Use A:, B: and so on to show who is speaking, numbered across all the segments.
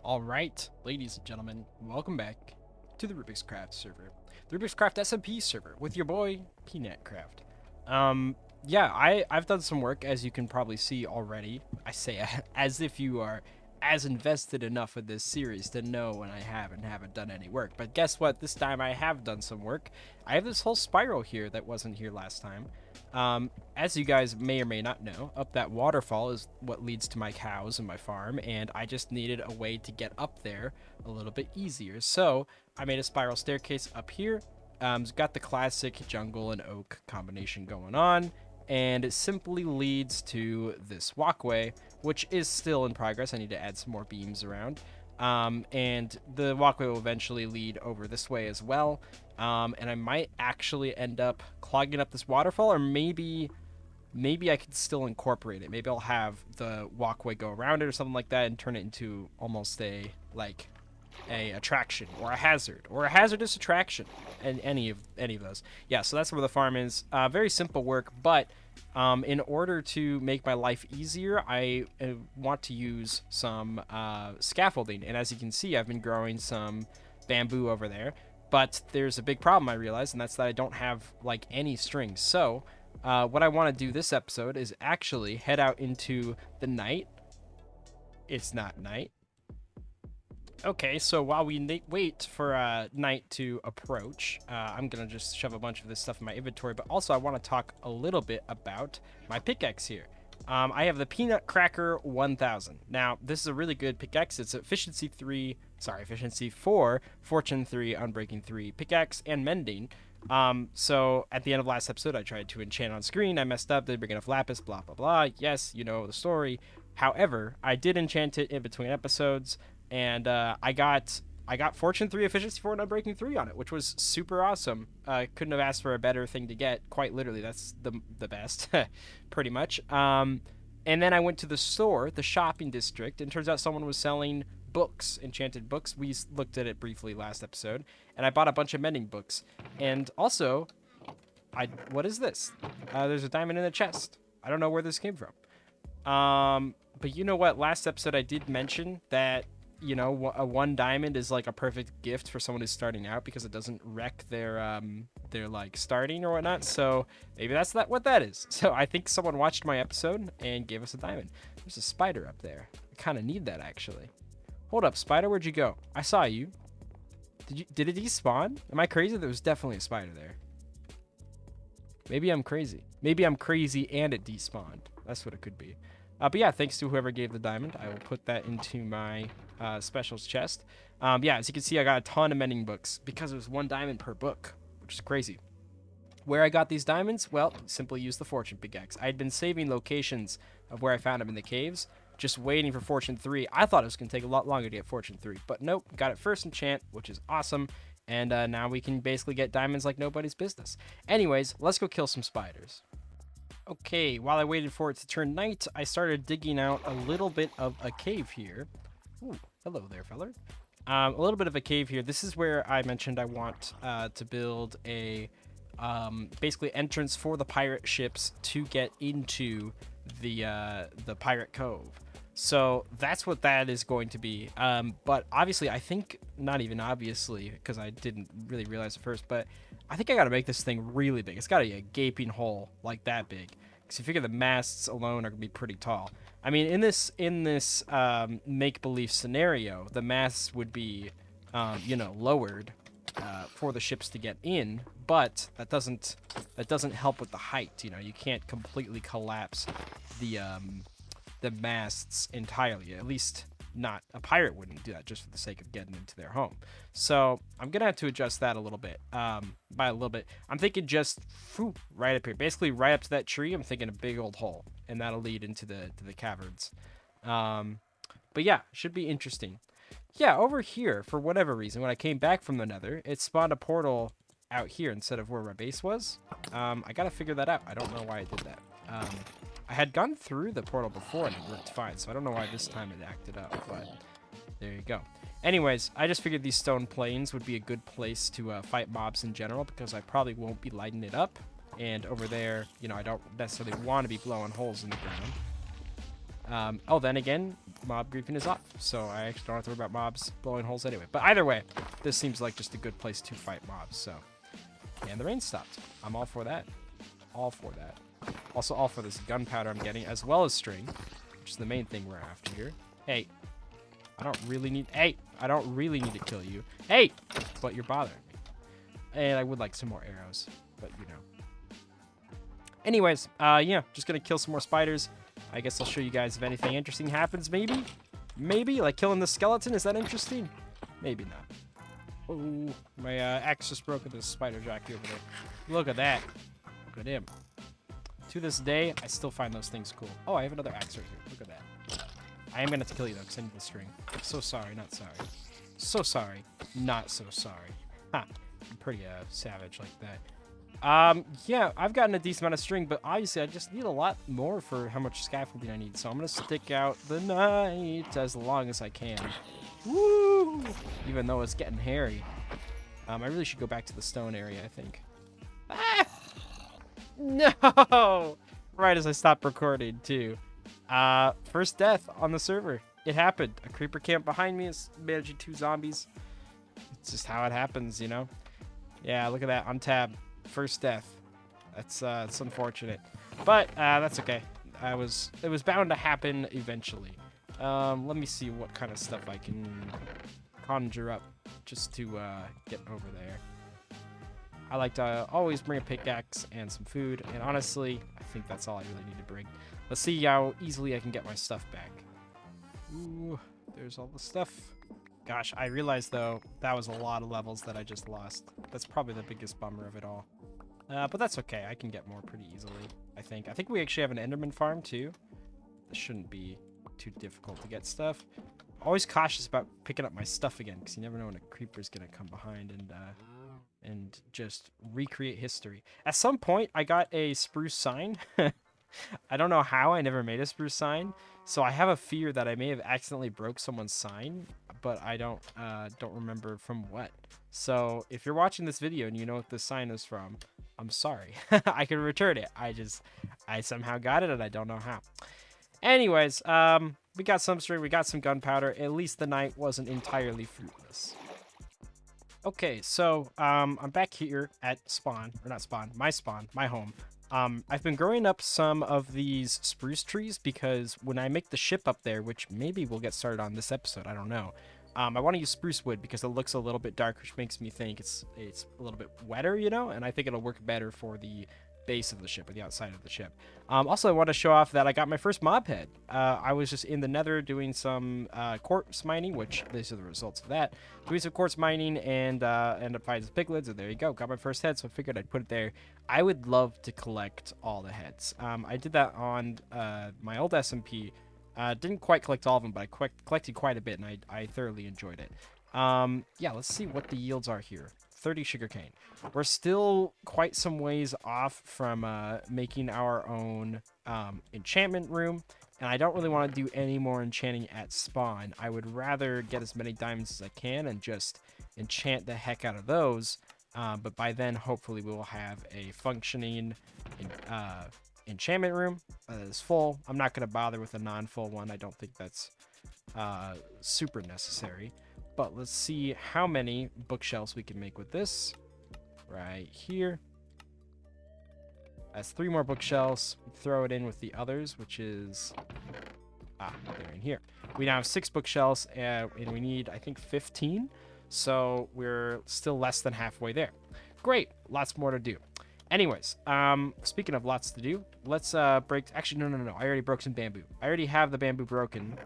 A: All right, ladies and gentlemen, welcome back to the Rubik's Craft server, the Rubik's Craft SMP server with your boy Peanut Craft. Yeah, I've done some work, as you can probably see already. I say as if you are as invested enough in this series to know when I haven't done any work. But guess what? This time I have done some work. I have this whole spiral here that wasn't here last time. As you guys may or may not know, up that waterfall is what leads to my cows and my farm, and I just needed a way to get up there a little bit easier. So I made a spiral staircase up here. It's got the classic jungle and oak combination going on, and it simply leads to this walkway, which is still in progress. I need to add some more beams around. And the walkway will eventually lead over this way as well. And I might actually end up clogging up this waterfall, or maybe I could still incorporate it. Maybe I'll have the walkway go around it or something like that and turn it into almost a attraction or a hazardous attraction, and any of those. Yeah, so that's where the farm is. Very simple work, but in order to make my life easier, I want to use some scaffolding. And as you can see, I've been growing some bamboo over there. But there's a big problem I realized, and that's that I don't have like any strings. So what I want to do this episode is actually head out into the night. It's not night. Okay, so while we wait for night to approach, I'm going to just shove a bunch of this stuff in my inventory, but also I want to talk a little bit about my pickaxe here. I have the Peanut Cracker 1000. Now, this is a really good pickaxe. It's efficiency 4, fortune 3, unbreaking 3, pickaxe, and mending. So at the end of last episode, I tried to enchant on screen. I messed up, didn't bring enough lapis, blah, blah, blah. Yes, you know the story. However, I did enchant it in between episodes, and I got Fortune 3, Efficiency 4, and Unbreaking 3 on it, which was super awesome. Couldn't have asked for a better thing to get. Quite literally, that's the best, pretty much. And then I went to the store, the shopping district, and turns out someone was selling books, enchanted books. We looked at it briefly last episode, and I bought a bunch of mending books. And also, what is this? There's a diamond in the chest. I don't know where this came from. But you know what? Last episode I did mention that, you know, a 1 diamond is like a perfect gift for someone who's starting out because it doesn't wreck their like starting or whatnot. So maybe that's what that is. So I think someone watched my episode and gave us a diamond. There's a spider up there. I kind of need that actually. Hold up, spider, where'd you go? I saw you. Did it despawn? Am I crazy? There was definitely a spider there. Maybe I'm crazy. Maybe I'm crazy and it despawned. That's what it could be. But yeah, thanks to whoever gave the diamond. I will put that into my specials chest. Yeah, as you can see, I got a ton of mending books because it was 1 diamond per book, which is crazy. Where I got these diamonds? Well, simply use the fortune pickaxe. I had been saving locations of where I found them in the caves, just waiting for fortune 3. I thought it was going to take a lot longer to get fortune 3, but nope, got it first enchant, which is awesome. And now we can basically get diamonds like nobody's business. Anyways, let's go kill some spiders. Okay, while I waited for it to turn night, I started digging out a little bit of a cave here. Ooh, hello there, feller. A little bit of a cave here. This is where I mentioned I want to build a basically entrance for the pirate ships to get into the pirate cove. So that's what that is going to be. But obviously, I think, not even obviously, because I didn't really realize at first, but I think I got to make this thing really big. It's got to be a gaping hole like that big. Because you figure the masts alone are going to be pretty tall. I mean, in this make-believe scenario, the masts would be, lowered for the ships to get in, but that doesn't help with the height. You know, you can't completely collapse the masts entirely. At least not a pirate wouldn't do that just for the sake of getting into their home. So I'm gonna have to adjust that a little bit. By a little bit, I'm thinking just right up here, basically right up to that tree. I'm thinking a big old hole, and that'll lead into the caverns. But yeah, should be interesting. Yeah, over here, for whatever reason, when I came back from the Nether, it spawned a portal out here instead of where my base was. I gotta figure that out. I don't know why I did that. I had gone through the portal before and it worked fine, so I don't know why this time it acted up, but there you go. Anyways, I just figured these stone plains would be a good place to fight mobs in general because I probably won't be lighting it up. And over there, you know, I don't necessarily want to be blowing holes in the ground. Oh, then again, mob griefing is off, so I actually don't have to worry about mobs blowing holes anyway. But either way, this seems like just a good place to fight mobs, so. And the rain stopped. I'm all for that. All for that. Also all for this gunpowder I'm getting, as well as string, which is the main thing we're after here. Hey, I don't really need to kill you. Hey, but you're bothering me. And I would like some more arrows, but you know. Anyways, yeah, just gonna kill some more spiders. I guess I'll show you guys if anything interesting happens, maybe? Maybe? Like killing the skeleton? Is that interesting? Maybe not. Oh, my axe just broke into the spider jockey over there. Look at that. Look at him. To this day, I still find those things cool. Oh, I have another axe right here. Look at that. I am gonna have to kill you though, because I need the string. So sorry, not sorry. So sorry, not so sorry. Ha, I'm pretty savage like that. Yeah, I've gotten a decent amount of string, but obviously I just need a lot more for how much scaffolding I need. So I'm gonna stick out the night as long as I can. Woo! Even though it's getting hairy. I really should go back to the stone area, I think. Ah! No! Right as I stopped recording, too. First death on the server. It happened. A creeper camp behind me is managing 2 zombies. It's just how it happens, you know? Yeah, look at that. On tab. First death. That's it's unfortunate. But that's okay. It was bound to happen eventually. Let me see what kind of stuff I can conjure up just to get over there. I like to always bring a pickaxe and some food, and honestly, I think that's all I really need to bring. Let's see how easily I can get my stuff back. Ooh, there's all the stuff. Gosh, I realized, though, that was a lot of levels that I just lost. That's probably the biggest bummer of it all. But that's okay. I can get more pretty easily, I think. I think we actually have an Enderman Farm, too. This shouldn't be too difficult to get stuff. Always cautious about picking up my stuff again, because you never know when a creeper's going to come behind and just recreate history. At some point, I got a spruce sign. I don't know how I never made a spruce sign, so I have a fear that I may have accidentally broke someone's sign, but I don't remember from what. So if you're watching this video and you know what this sign is from, I'm sorry. I can return it. I somehow got it and I don't know how. Anyways, we got some string, we got some gunpowder. At least the night wasn't entirely fruitless. Okay, so I'm back here at spawn, or not spawn, my home. I've been growing up some of these spruce trees because when I make the ship up there, which maybe we'll get started on this episode, I don't know. I want to use spruce wood because it looks a little bit dark, which makes me think it's a little bit wetter, you know, and I think it'll work better for the base of the ship or the outside of the ship. Also, I want to show off that I got my first mob head. I was just in the nether doing some quartz mining, which these are the results of that. Doing some quartz mining and end up finding some piglets, and there you go. Got my first head, so I figured I'd put it there. I would love to collect all the heads. I did that on my old SMP. Didn't quite collect all of them, but I collected quite a bit, and I thoroughly enjoyed it. Yeah, let's see what the yields are here. 30 sugarcane. We're still quite some ways off from making our own enchantment room, and I don't really want to do any more enchanting at spawn. I would rather get as many diamonds as I can and just enchant the heck out of those, but by then hopefully we will have a functioning enchantment room that is full. I'm not going to bother with a non-full one. I don't think that's super necessary. But let's see how many bookshelves we can make with this. Right here. That's 3 more bookshelves. Throw it in with the others, which is... they're in here. We now have 6 bookshelves, and we need, I think, 15. So we're still less than halfway there. Great. Lots more to do. Anyways, speaking of lots to do, let's break... Actually, no. I already broke some bamboo. I already have the bamboo broken.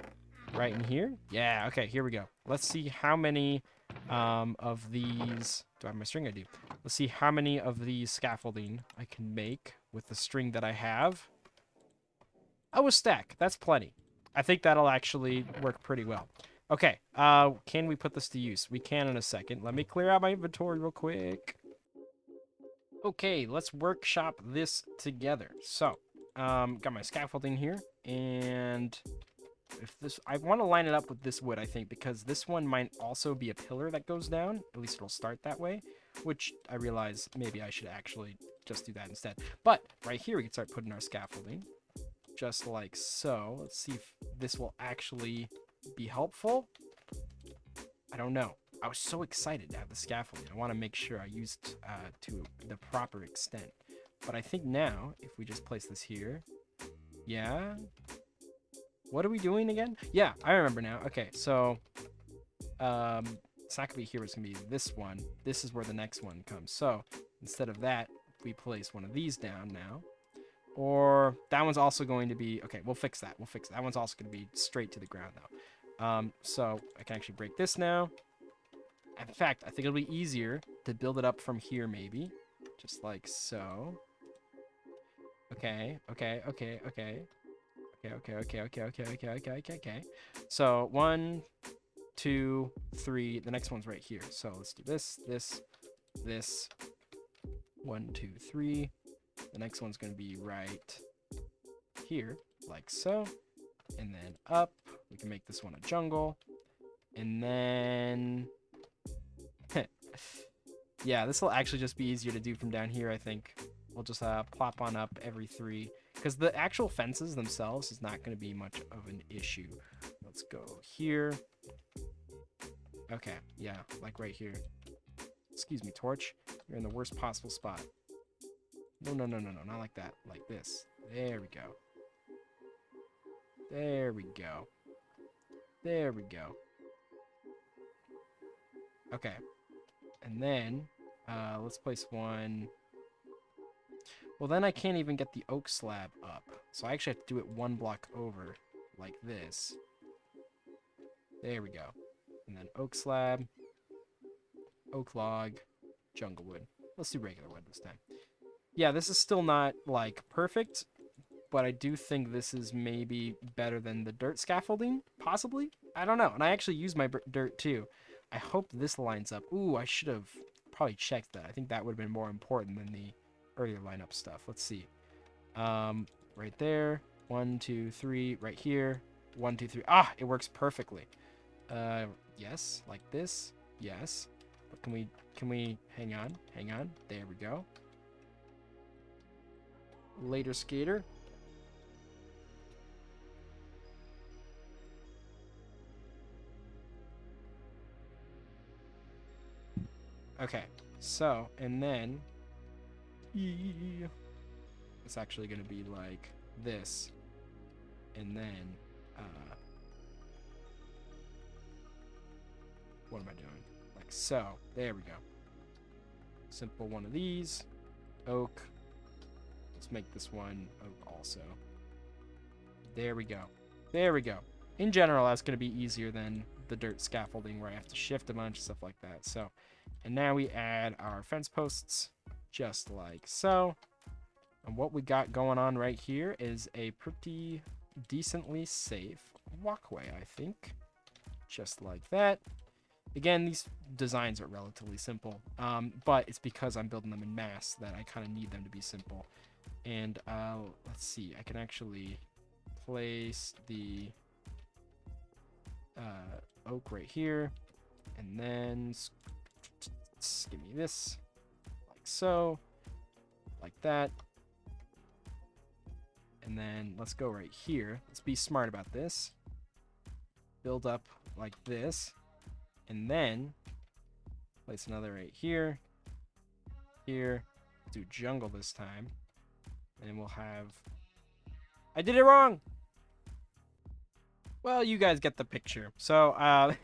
A: Right in here? Yeah, okay, here we go. Let's see how many of these... Do I have my string? I do. Let's see how many of these scaffolding I can make with the string that I have. Oh, a stack. That's plenty. I think that'll actually work pretty well. Okay, can we put this to use? We can in a second. Let me clear out my inventory real quick. Okay, let's workshop this together. So, got my scaffolding here, and... I want to line it up with this wood, I think, because this one might also be a pillar that goes down. At least it'll start that way, which I realize maybe I should actually just do that instead. But right here, we can start putting our scaffolding. just like so. Let's see if this will actually be helpful. I don't know. I was so excited to have the scaffolding. I want to make sure I used to the proper extent. But I think now, if we just place this here, yeah. What are we doing again? Yeah, I remember now. Okay, so it's not gonna be here. It's gonna be this one. This is where the next one comes. So instead of that, we place one of these down now. Or that one's also going to be, okay, we'll fix that. We'll fix that. That one's also going to be straight to the ground though. So I can actually break this now. In fact, I think it'll be easier to build it up from here maybe. Just like so. Okay. So 1, 2, 3. The next one's right here. So let's do this. 1, 2, 3. The next one's going to be right here, like so. And then up. We can make this one a jungle. And then... yeah, this will actually just be easier to do from down here, I think. We'll just plop on up every 3. Because the actual fences themselves is not going to be much of an issue. Let's go here. Okay, yeah, like right here. Excuse me, Torch. You're in the worst possible spot. No, not like that. Like this. There we go. There we go. There we go. Okay. And then, let's place one. Well, then I can't even get the oak slab up. So I actually have to do it 1 block over, like this. There we go. And then oak slab, oak log, jungle wood. Let's do regular wood this time. Yeah, this is still not, like, perfect, but I do think this is maybe better than the dirt scaffolding, possibly? I don't know, and I actually use my dirt, too. I hope this lines up. Ooh, I should have probably checked that. I think that would have been more important than the earlier lineup stuff. Let's see. Right there. 1, 2, 3. Right here. 1, 2, 3. Ah, it works perfectly. Yes, like this. Yes. But can we, hang on. There we go. Later, skater. Okay, so, and then it's actually going to be like this. And then, what am I doing? Like so. There we go. Simple one of these. Oak. Let's make this one oak also. There we go. There we go. In general, that's going to be easier than the dirt scaffolding where I have to shift a bunch of stuff like that. So, and now we add our fence posts just like so. And what we got going on right here is a pretty decently safe walkway, I think. Just like that. Again, these designs are relatively simple, but it's because I'm building them in mass that I kind of need them to be simple. And let's see, I can actually place the oak right here, and then give me this, like so, like that. And then let's go right here. Let's be smart about this. Build up like this. And then place another right here. Here. Do jungle this time. And we'll have... I did it wrong! Well, you guys get the picture. So,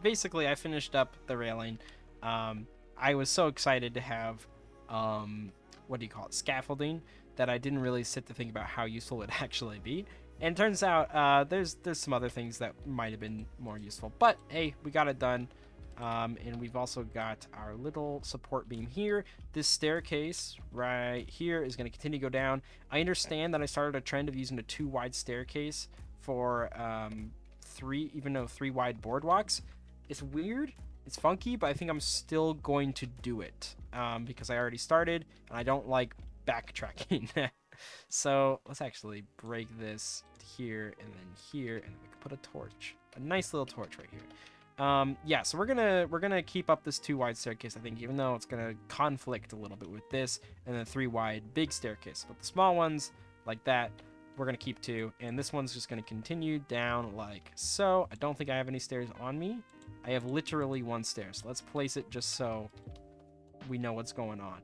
A: basically, I finished up the railing. I was so excited to have, what do you call it, scaffolding, that I didn't really sit to think about how useful it would actually be. And it turns out there's some other things that might have been more useful. But, hey, we got it done. And we've also got our little support beam here. This staircase right here is going to continue to go down. I understand that I started a trend of using a 2-wide staircase for 3 wide boardwalks. It's weird. It's funky, but I think I'm still going to do it because I already started, and I don't like backtracking. So let's actually break this here and then here, and then we can put a torch, a nice little torch right here. Yeah, so we're gonna keep up this 2-wide staircase, I think, even though it's gonna conflict a little bit with this and then 3-wide big staircase. But the small ones like that, we're going to keep 2. And this one's just going to continue down like so. I don't think I have any stairs on me. I have literally 1 stair. So let's place it just so we know what's going on.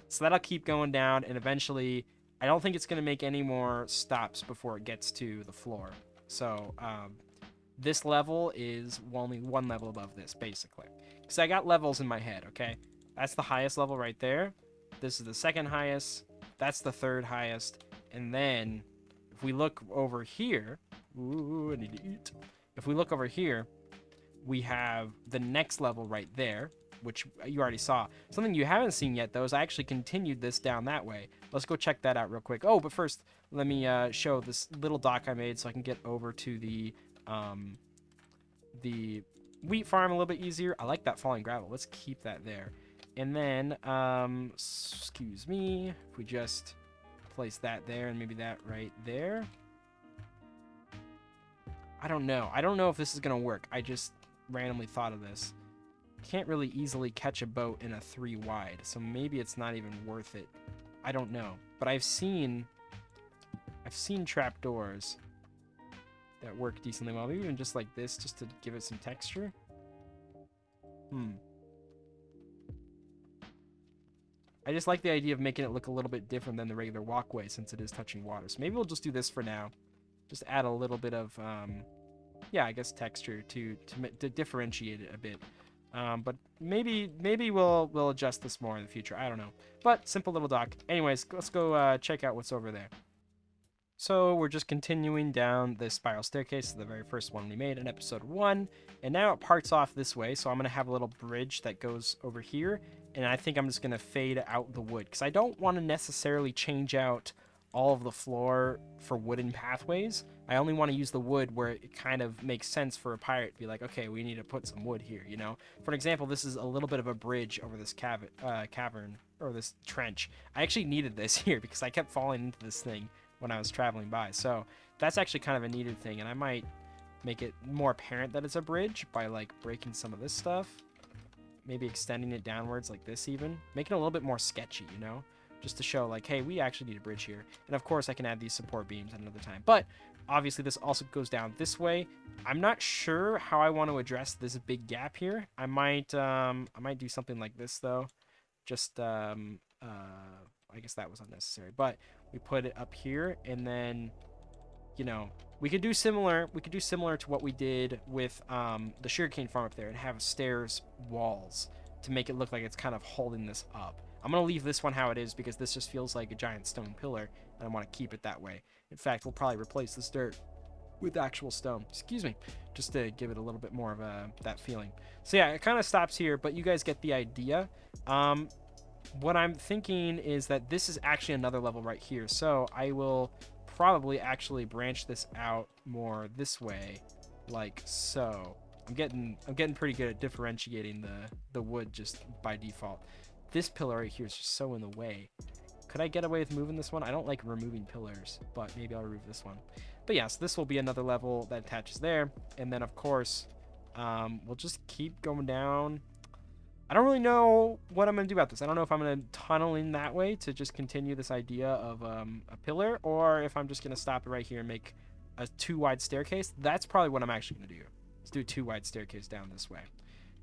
A: So that'll keep going down, and eventually I don't think it's going to make any more stops before it gets to the floor. So this level is only 1 level above this, basically. Because I got levels in my head, okay? That's the highest level right there. This is the 2nd highest. That's the 3rd highest. And then if we look over here, ooh, I need to eat. If we look over here, we have the next level right there, which you already saw. Something you haven't seen yet, though, is I actually continued this down that way. Let's go check that out real quick. Oh, but first, let me show this little dock I made so I can get over to the wheat farm a little bit easier. I like that falling gravel. Let's keep that there. And then, excuse me, if we just place that there and maybe that right there. I don't know. I don't know if this is going to work. I just randomly thought of this. Can't really easily catch a boat in a 3 wide, so maybe it's not even worth it. I don't know. But I've seen trapdoors that work decently well. Maybe even just like this, just to give it some texture. I just like the idea of making it look a little bit different than the regular walkway since it is touching water. So maybe we'll just do this for now. Just add a little bit of, yeah, I guess texture to differentiate it a bit. But maybe we'll adjust this more in the future. I don't know. But simple little dock. Anyways, let's go check out what's over there. So we're just continuing down this spiral staircase, the very first one we made in episode 1. And now it parts off this way, so I'm going to have a little bridge that goes over here. And I think I'm just going to fade out the wood, because I don't want to necessarily change out all of the floor for wooden pathways. I only want to use the wood where it kind of makes sense for a pirate to be like, okay, we need to put some wood here, you know? For example, this is a little bit of a bridge over this cavern, or this trench. I actually needed this here because I kept falling into this thing when I was traveling by. So that's actually kind of a needed thing, and I might make it more apparent that it's a bridge by like breaking some of this stuff, maybe extending it downwards like this even, making it a little bit more sketchy, you know, just to show like, hey, we actually need a bridge here. And of course I can add these support beams at another time, but obviously this also goes down this way. I'm not sure how I want to address this big gap here. I might do something like this though. Just I guess that was unnecessary, but we put it up here, and then, you know, we could do similar to what we did with the sugarcane farm up there, and have stairs walls to make it look like it's kind of holding this up. I'm gonna leave this one how it is because this just feels like a giant stone pillar, and I want to keep it that way. In fact, we'll probably replace this dirt with actual stone, excuse me, just to give it a little bit more of that feeling. So yeah, it kind of stops here, but you guys get the idea. What I'm thinking is that this is actually another level right here, so I will probably actually branch this out more this way, like so. I'm getting pretty good at differentiating the wood just by default. This pillar right here is just so in the way. Could I get away with moving this one? I don't like removing pillars, but maybe I'll remove this one. But yes, this will be another level that attaches there, and then of course we'll just keep going down. I don't really know what I'm going to do about this. I don't know if I'm going to tunnel in that way to just continue this idea of a pillar, or if I'm just going to stop it right here and make a 2 wide staircase. That's probably what I'm actually going to do. Let's do a 2 wide staircase down this way.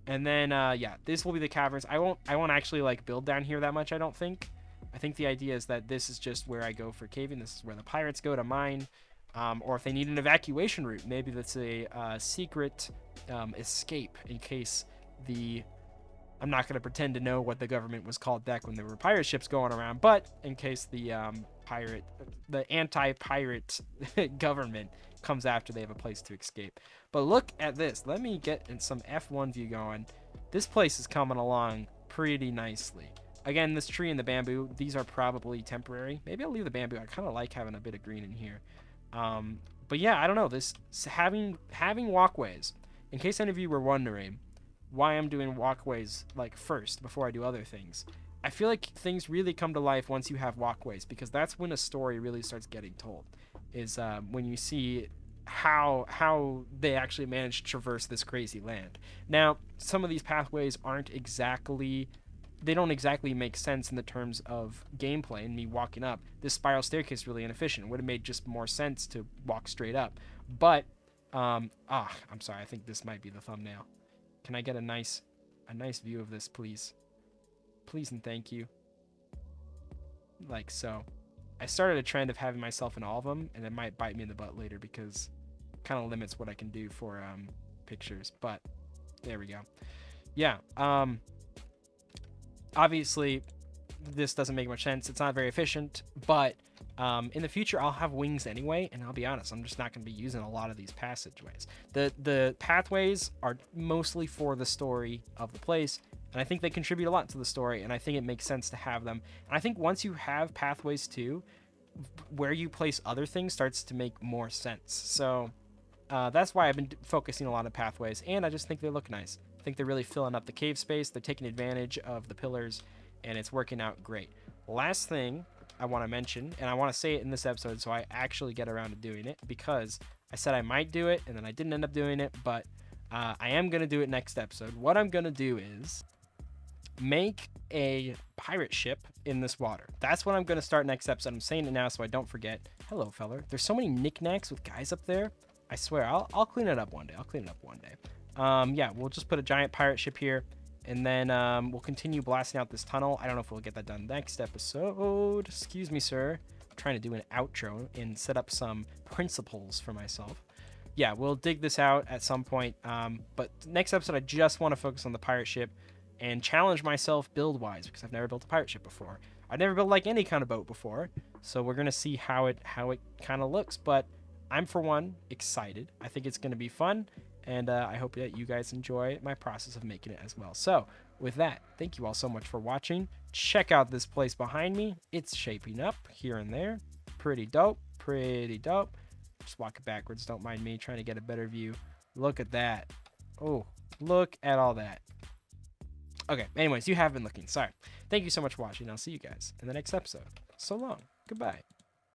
A: And then, yeah, this will be the caverns. I won't actually, like, build down here that much, I don't think. I think the idea is that this is just where I go for caving. This is where the pirates go to mine. Or if they need an evacuation route, maybe that's a secret escape in case the... I'm not going to pretend to know what the government was called back when there were pirate ships going around, but in case the anti-pirate government comes after they have a place to escape. But look at this. Let me get in some F1 view going. This place is coming along pretty nicely. Again, this tree and the bamboo, these are probably temporary. Maybe I'll leave the bamboo. I kind of like having a bit of green in here. But yeah, I don't know. This having walkways, in case any of you were wondering why I'm doing walkways like first before I do other things. I feel like things really come to life once you have walkways, because that's when a story really starts getting told, is when you see how they actually managed to traverse this crazy land. Now, some of these pathways aren't exactly they don't exactly make sense in the terms of gameplay and me walking up. This spiral staircase is really inefficient. It would have made just more sense to walk straight up. But I'm sorry. I think this might be the thumbnail. Can I get a nice view of this, please? Please and thank you. Like so. I started a trend of having myself in all of them, and it might bite me in the butt later because it kind of limits what I can do for pictures. But there we go. Yeah. Obviously, this doesn't make much sense. It's not very efficient, but in the future, I'll have wings anyway, and I'll be honest, I'm just not going to be using a lot of these passageways. The pathways are mostly for the story of the place, and I think they contribute a lot to the story, and I think it makes sense to have them. And I think once you have pathways too, where you place other things starts to make more sense. So that's why I've been focusing a lot on pathways, and I just think they look nice. I think they're really filling up the cave space. They're taking advantage of the pillars, and it's working out great. Last thing I want to mention, and I want to say it in this episode so I actually get around to doing it, because I said I might do it, and then I didn't end up doing it, but I am going to do it next episode. What I'm going to do is make a pirate ship in this water. That's what I'm going to start next episode. I'm saying it now so I don't forget. Hello, feller. There's so many knickknacks with guys up there. I swear, I'll clean it up one day. Yeah, we'll just put a giant pirate ship here, and then we'll continue blasting out this tunnel. I don't know if we'll get that done next episode. Excuse me, sir. I'm trying to do an outro and set up some principles for myself. Yeah, we'll dig this out at some point. But next episode, I just want to focus on the pirate ship and challenge myself build-wise, because I've never built a pirate ship before. I've never built like any kind of boat before, so we're gonna see how it kind of looks. But I'm, for one, excited. I think it's gonna be fun, and I hope that you guys enjoy my process of making it as well. So with that, thank you all so much for watching. Check out this place behind me. It's shaping up here and there. Pretty dope. Just walk it backwards. Don't mind me trying to get a better view. Look at that. Oh, look at all that. Okay, anyways, you have been looking. Sorry. Thank you so much for watching. I'll see you guys in the next episode. So long. Goodbye.